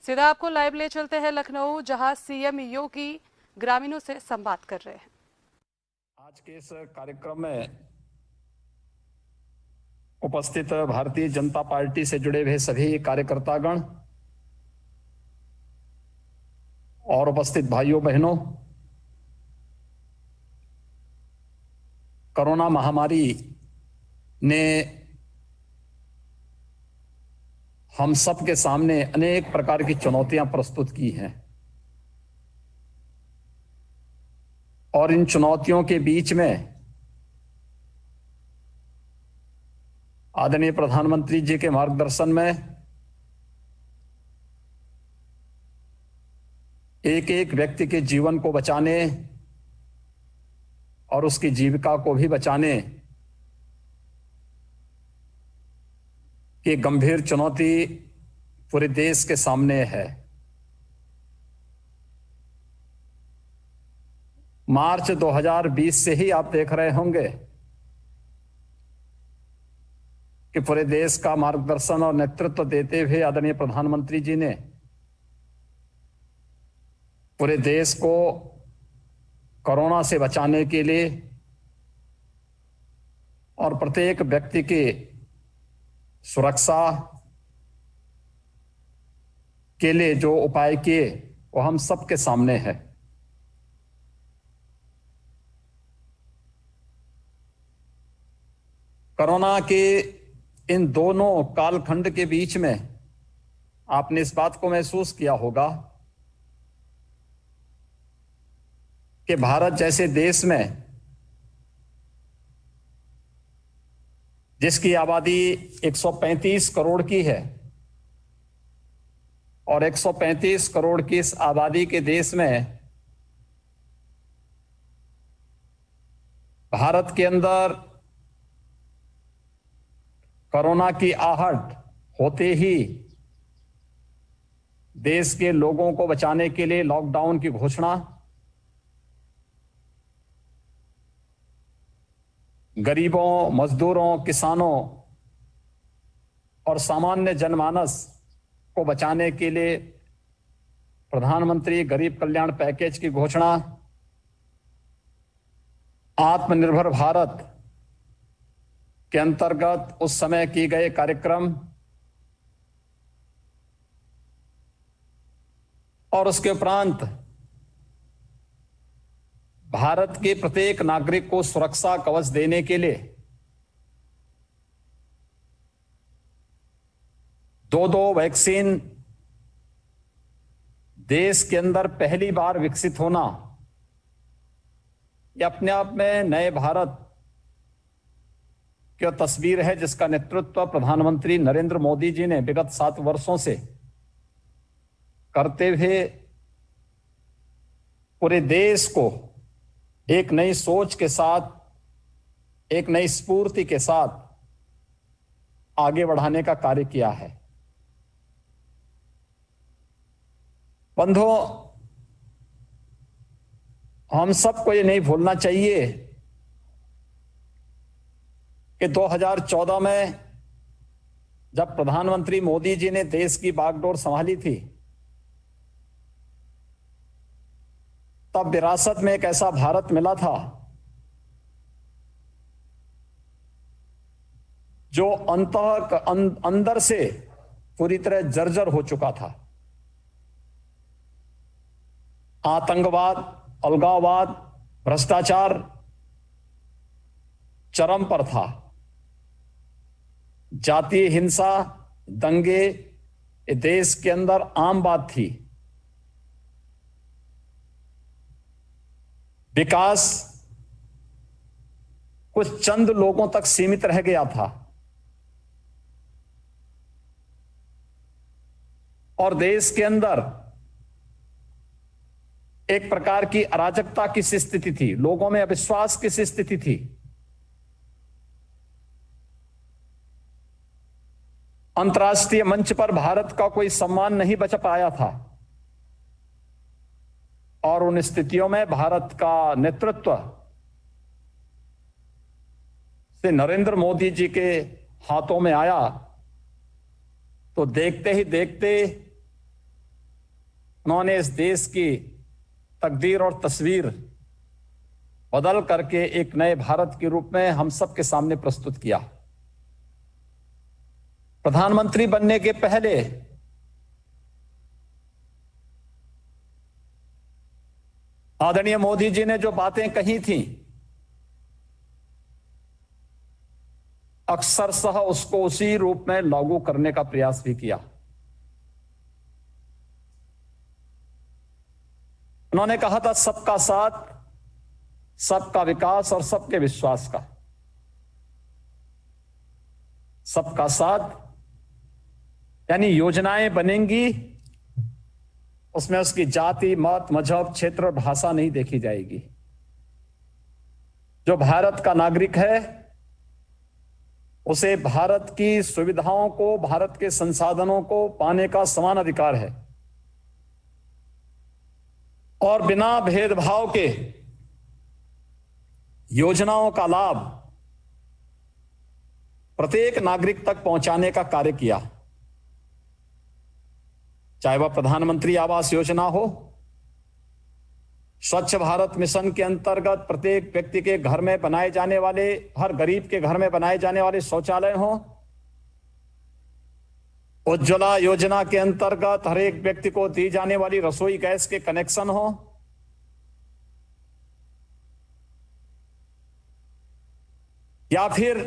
सीधा आपको लाइव ले चलते हैं लखनऊ, जहां सीएम योगी ग्रामीणों से संवाद कर रहे हैं। आज के इस कार्यक्रम में उपस्थित भारतीय जनता पार्टी से जुड़े हुए सभी कार्यकर्तागण और उपस्थित भाइयों बहनों, कोरोना महामारी ने हम सब के सामने अनेक प्रकार की चुनौतियां प्रस्तुत की हैं और इन चुनौतियों के बीच में आदरणीय प्रधानमंत्री जी के मार्गदर्शन में एक एक व्यक्ति के जीवन को बचाने और उसकी जीविका को भी बचाने की गंभीर चुनौती पूरे देश के सामने है। मार्च 2020 से ही आप देख रहे होंगे कि पूरे देश का मार्गदर्शन और नेतृत्व देते हुए आदरणीय प्रधानमंत्री जी ने पूरे देश को कोरोना से बचाने के लिए और प्रत्येक व्यक्ति की सुरक्षा के लिए जो उपाय किए वो हम सबके सामने है। कोरोना के इन दोनों कालखंड के बीच में आपने इस बात को महसूस किया होगा कि भारत जैसे देश में जिसकी आबादी 135 करोड़ की है और 135 करोड़ की इस आबादी के देश में भारत के अंदर कोरोना की आहट होते ही देश के लोगों को बचाने के लिए लॉकडाउन की घोषणा, गरीबों, मजदूरों, किसानों और सामान्य जनमानस को बचाने के लिए प्रधानमंत्री गरीब कल्याण पैकेज की घोषणा, आत्मनिर्भर भारत के अंतर्गत उस समय किए गए कार्यक्रम और उसके उपरांत भारत के प्रत्येक नागरिक को सुरक्षा कवच देने के लिए 2 वैक्सीन देश के अंदर पहली बार विकसित होना, यह अपने आप में नए भारत की तस्वीर है जिसका नेतृत्व प्रधानमंत्री नरेंद्र मोदी जी ने विगत 7 वर्षों से करते हुए पूरे देश को एक नई सोच के साथ, एक नई स्फूर्ति के साथ आगे बढ़ाने का कार्य किया है। बंधुओं, हम सबको ये नहीं भूलना चाहिए कि 2014 में जब प्रधानमंत्री मोदी जी ने देश की बागडोर संभाली थी, तब विरासत में एक ऐसा भारत मिला था जो अंदर से पूरी तरह जर्जर हो चुका था। आतंकवाद, अलगाववाद, भ्रष्टाचार चरम पर था। जातीय हिंसा, दंगे ये देश के अंदर आम बात थी। विकास कुछ चंद लोगों तक सीमित रह गया था और देश के अंदर एक प्रकार की अराजकता की सी स्थिति थी, लोगों में अविश्वास की सी स्थिति थी। अंतर्राष्ट्रीय मंच पर भारत का कोई सम्मान नहीं बच पाया था और उन स्थितियों में भारत का नेतृत्व से नरेंद्र मोदी जी के हाथों में आया तो देखते ही देखते उन्होंने इस देश की तकदीर और तस्वीर बदल करके एक नए भारत के रूप में हम सबके सामने प्रस्तुत किया। प्रधानमंत्री बनने के पहले आदरणीय मोदी जी ने जो बातें कही थी, अक्सरशः उसको उसी रूप में लागू करने का प्रयास भी किया। उन्होंने कहा था सबका साथ, सबका विकास और सबके विश्वास का। सबका साथ यानी योजनाएं बनेंगी, उसमें उसकी जाति, मत, मजहब, क्षेत्र और भाषा नहीं देखी जाएगी। जो भारत का नागरिक है उसे भारत की सुविधाओं को, भारत के संसाधनों को पाने का समान अधिकार है और बिना भेदभाव के योजनाओं का लाभ प्रत्येक नागरिक तक पहुंचाने का कार्य किया। चाहे वह प्रधानमंत्री आवास योजना हो, स्वच्छ भारत मिशन के अंतर्गत प्रत्येक व्यक्ति के घर में बनाए जाने वाले, हर गरीब के घर में बनाए जाने वाले शौचालय हो, उज्ज्वला योजना के अंतर्गत हर एक व्यक्ति को दी जाने वाली रसोई गैस के कनेक्शन हो, या फिर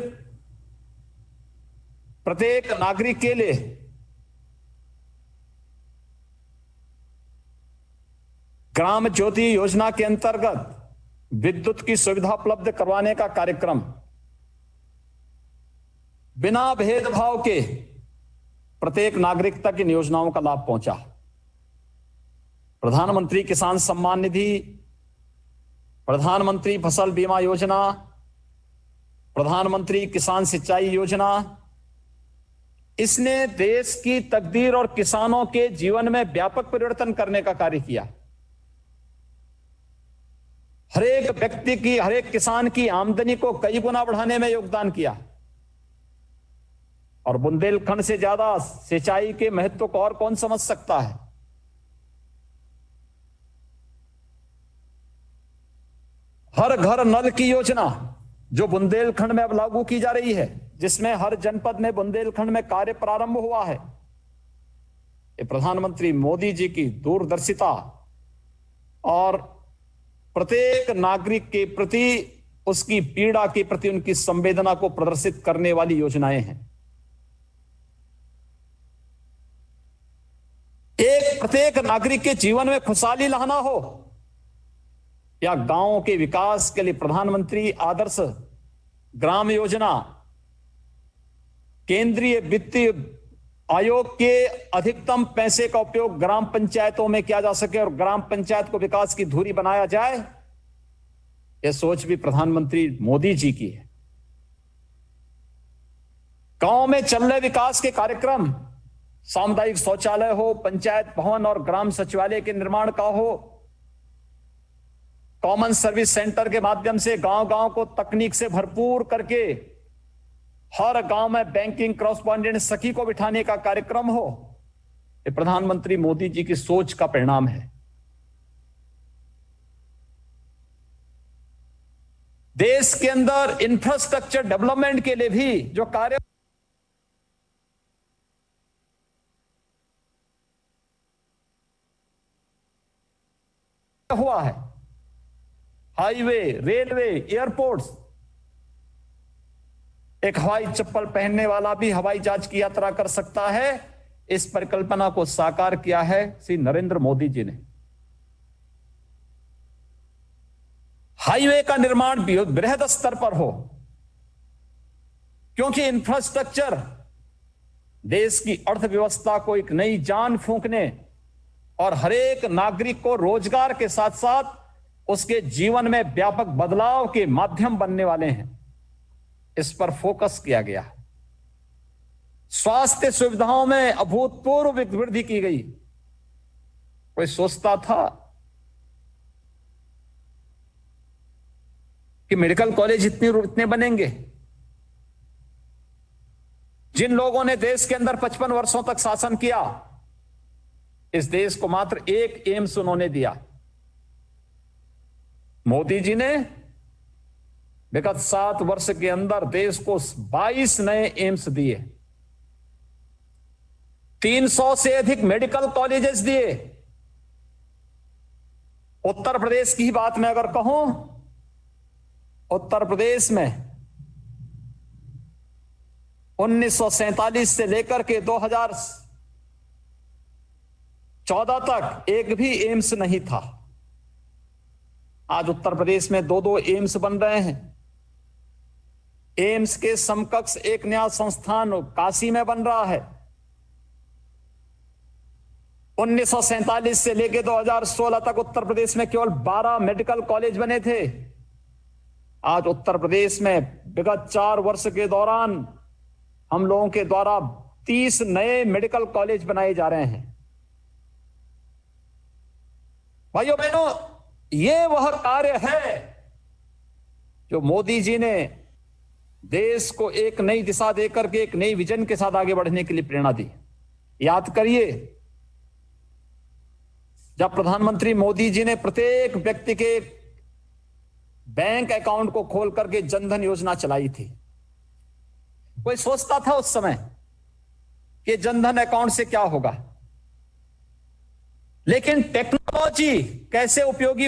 प्रत्येक नागरिक के लिए ग्राम ज्योति योजना के अंतर्गत विद्युत की सुविधा उपलब्ध करवाने का कार्यक्रम बिना भेदभाव के प्रत्येक नागरिक तक इन योजनाओं का लाभ पहुंचा। प्रधानमंत्री किसान सम्मान निधि, प्रधानमंत्री फसल बीमा योजना, प्रधानमंत्री किसान सिंचाई योजना, इसने देश की तकदीर और किसानों के जीवन में व्यापक परिवर्तन करने का कार्य किया। हर एक व्यक्ति की, हर एक किसान की आमदनी को कई गुना बढ़ाने में योगदान किया और बुंदेलखंड से ज्यादा सिंचाई के महत्व को और कौन समझ सकता है। हर घर नल की योजना जो बुंदेलखंड में अब लागू की जा रही है, जिसमें हर जनपद में बुंदेलखंड में कार्य प्रारंभ हुआ है, ये प्रधानमंत्री मोदी जी की दूरदर्शिता और प्रत्येक नागरिक के प्रति, उसकी पीड़ा के प्रति उनकी संवेदना को प्रदर्शित करने वाली योजनाएं हैं। एक प्रत्येक नागरिक के जीवन में खुशहाली लाना हो या गांवों के विकास के लिए प्रधानमंत्री आदर्श ग्राम योजना, केंद्रीय वित्तीय आयोग के अधिकतम पैसे का उपयोग ग्राम पंचायतों में किया जा सके और ग्राम पंचायत को विकास की धुरी बनाया जाए, यह सोच भी प्रधानमंत्री मोदी जी की है। गांव में चल रहे विकास के कार्यक्रम, सामुदायिक शौचालय हो, पंचायत भवन और ग्राम सचिवालय के निर्माण का हो, कॉमन सर्विस सेंटर के माध्यम से गांव गांव को तकनीक से भरपूर करके हर गांव में बैंकिंग कॉरेस्पॉन्डेंट सखी को बिठाने का कार्यक्रम हो, ये प्रधानमंत्री मोदी जी की सोच का परिणाम है। देश के अंदर इंफ्रास्ट्रक्चर डेवलपमेंट के लिए भी जो कार्य हुआ है, हाईवे, रेलवे, एयरपोर्ट्स, एक हवाई चप्पल पहनने वाला भी हवाई जहाज की यात्रा कर सकता है, इस परिकल्पना को साकार किया है श्री नरेंद्र मोदी जी ने। हाईवे का निर्माण भी बृहद स्तर पर हो, क्योंकि इंफ्रास्ट्रक्चर देश की अर्थव्यवस्था को एक नई जान फूंकने और हर एक नागरिक को रोजगार के साथ साथ उसके जीवन में व्यापक बदलाव के माध्यम बनने वाले हैं। इस पर फोकस किया गया। स्वास्थ्य सुविधाओं में अभूतपूर्व वृद्धि की गई। कोई सोचता था कि मेडिकल कॉलेज इतने बनेंगे? जिन लोगों ने देश के अंदर 55 वर्षों तक शासन किया, इस देश को मात्र एक एम्स उन्होंने दिया। मोदी जी ने विगत 7 वर्ष के अंदर देश को 22 नए एम्स दिए, 300 से अधिक मेडिकल कॉलेजेस दिए। उत्तर प्रदेश की बात मैं अगर कहूं, उत्तर प्रदेश में 1947 से लेकर के 2014 तक एक भी एम्स नहीं था। आज उत्तर प्रदेश में 2-2 एम्स बन रहे हैं। एम्स के समकक्ष एक नया संस्थान काशी में बन रहा है। 1947 से लेकर 2016 तक उत्तर प्रदेश में केवल 12 मेडिकल कॉलेज बने थे। आज उत्तर प्रदेश में विगत 4 वर्ष के दौरान हम लोगों के द्वारा 30 नए मेडिकल कॉलेज बनाए जा रहे हैं। भाइयों बहनों, ये वह कार्य है जो मोदी जी ने देश को एक नई दिशा देकर के एक नई विजन के साथ आगे बढ़ने के लिए प्रेरणा दी। याद करिए, जब प्रधानमंत्री मोदी जी ने प्रत्येक व्यक्ति के बैंक अकाउंट को खोल करके जनधन योजना चलाई थी, कोई सोचता था उस समय कि जनधन अकाउंट से क्या होगा? लेकिन टेक्नोलॉजी कैसे उपयोगी